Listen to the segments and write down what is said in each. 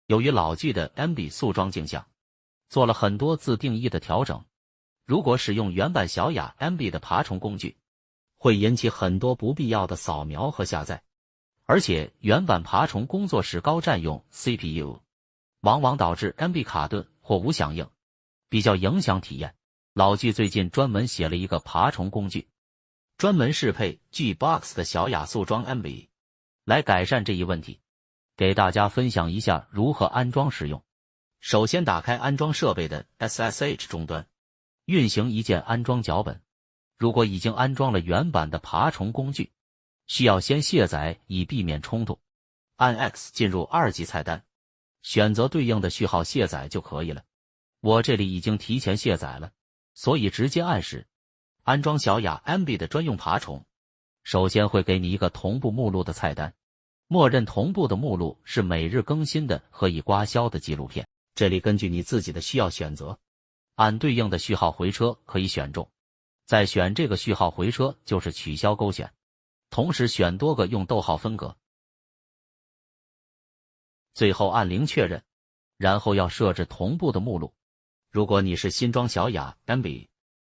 由于老剧的 MB 速装镜像做了很多自定义的调整，如果使用原版小雅 MB 的爬虫工具，会引起很多不必要的扫描和下载。而且原版爬虫工作时高占用 CPU， 往往导致 MB 卡顿或无响应，比较影响体验。老剧最近专门写了一个爬虫工具，专门适配 G-Box 的小雅速装 MB， 来改善这一问题。给大家分享一下如何安装使用。首先打开安装设备的 SSH 终端，运行一键安装脚本。如果已经安装了原版的爬虫工具，需要先卸载以避免冲突。按 X 进入2级菜单，选择对应的序号卸载就可以了。我这里已经提前卸载了，所以直接按时。安装小雅 MB 的专用爬虫，首先会给你一个同步目录的菜单，默认同步的目录是每日更新的和已刮销的纪录片，这里根据你自己的需要选择，按对应的序号回车可以选中，再选这个序号回车就是取消勾选，同时选多个用逗号分隔，最后按0确认，然后要设置同步的目录。如果你是新装小雅 MB，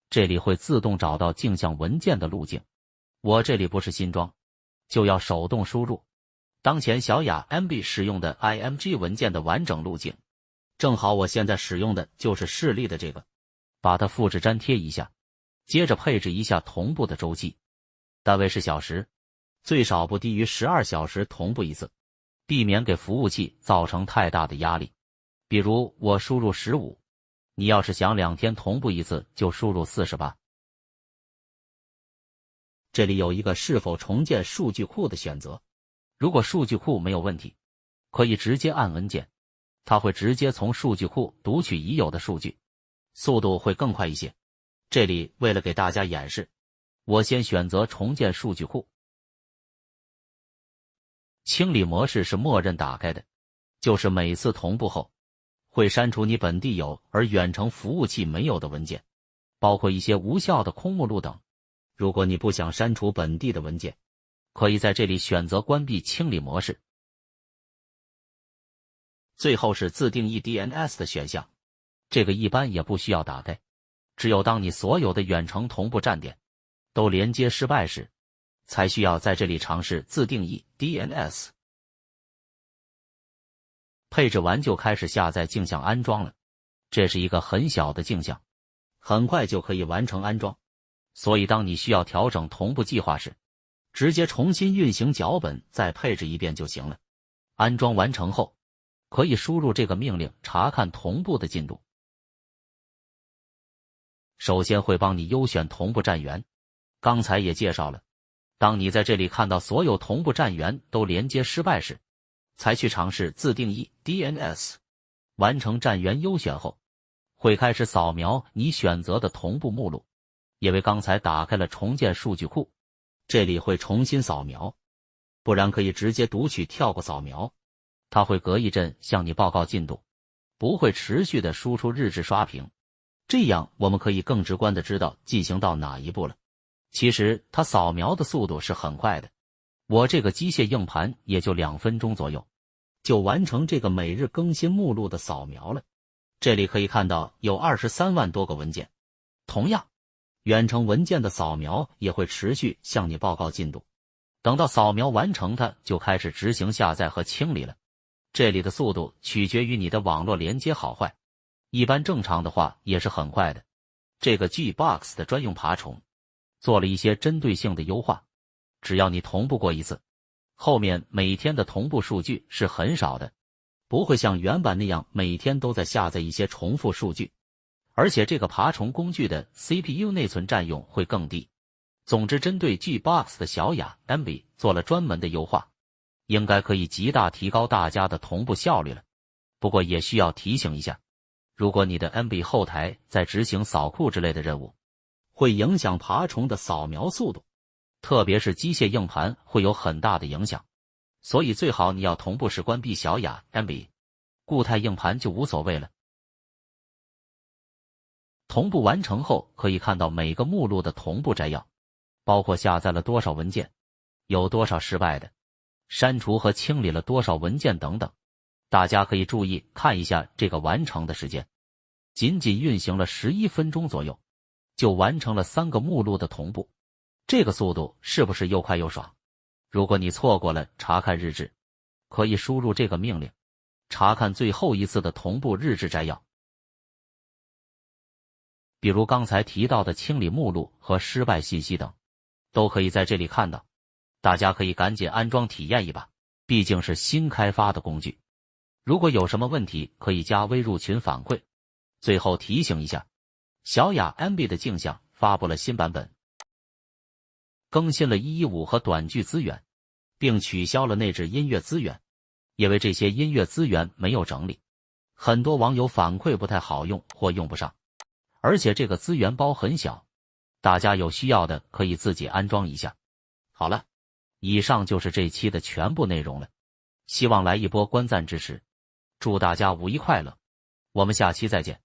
这里会自动找到镜像文件的路径，我这里不是新装，就要手动输入当前小雅 MB 使用的 IMG 文件的完整路径。正好我现在使用的就是示例的这个，把它复制粘贴一下，接着配置一下同步的周期，单位是小时，最少不低于12小时同步一次，避免给服务器造成太大的压力。比如我输入15，你要是想2天同步一次就输入48。这里有一个是否重建数据库的选择，如果数据库没有问题，可以直接按 N 键，它会直接从数据库读取已有的数据，速度会更快一些。这里为了给大家演示，我先选择重建数据库。清理模式是默认打开的，就是每次同步后会删除你本地有而远程服务器没有的文件，包括一些无效的空目录等。如果你不想删除本地的文件，可以在这里选择关闭清理模式。最后是自定义 DNS 的选项，这个一般也不需要打开，只有当你所有的远程同步站点都连接失败时，才需要在这里尝试自定义 DNS。 配置完就开始下载镜像安装了，这是一个很小的镜像，很快就可以完成安装，所以当你需要调整同步计划时，直接重新运行脚本再配置一遍就行了。安装完成后，可以输入这个命令查看同步的进度。首先会帮你优选同步站员，刚才也介绍了，当你在这里看到所有同步站员都连接失败时，才去尝试自定义 DNS。 完成站员优选后，会开始扫描你选择的同步目录，因为刚才打开了重建数据库，这里会重新扫描，不然可以直接读取跳过扫描，它会隔一阵向你报告进度，不会持续的输出日志刷屏，这样我们可以更直观的知道进行到哪一步了。其实它扫描的速度是很快的，我这个机械硬盘也就2分钟左右，就完成这个每日更新目录的扫描了。这里可以看到有23万多个文件，同样，远程文件的扫描也会持续向你报告进度，等到扫描完成，它就开始执行下载和清理了。这里的速度取决于你的网络连接好坏，一般正常的话也是很快的。这个 G-Box 的专用爬虫做了一些针对性的优化，只要你同步过一次，后面每天的同步数据是很少的，不会像原版那样每天都在下载一些重复数据，而且这个爬虫工具的 CPU 内存占用会更低。总之，针对 G-Box 的小雅 MB 做了专门的优化，应该可以极大提高大家的同步效率了。不过也需要提醒一下，如果你的 MB 后台在执行扫库之类的任务，会影响爬虫的扫描速度，特别是机械硬盘会有很大的影响，所以最好你要同步时关闭小雅 MB， 固态硬盘就无所谓了。同步完成后，可以看到每个目录的同步摘要，包括下载了多少文件，有多少失败的，删除和清理了多少文件等等。大家可以注意看一下这个完成的时间，仅仅运行了11分钟左右，就完成了3个目录的同步，这个速度是不是又快又爽？如果你错过了查看日志，可以输入这个命令，查看最后一次的同步日志摘要。比如刚才提到的清理目录和失败信息等，都可以在这里看到。大家可以赶紧安装体验一把，毕竟是新开发的工具。如果有什么问题，可以加微入群反馈。最后提醒一下，小雅 MB 的镜像发布了新版本，更新了115和短剧资源，并取消了内置音乐资源，因为这些音乐资源没有整理，很多网友反馈不太好用或用不上，而且这个资源包很小，大家有需要的可以自己安装一下。好了，以上就是这期的全部内容了，希望来一波观赞支持，祝大家5一快乐，我们下期再见。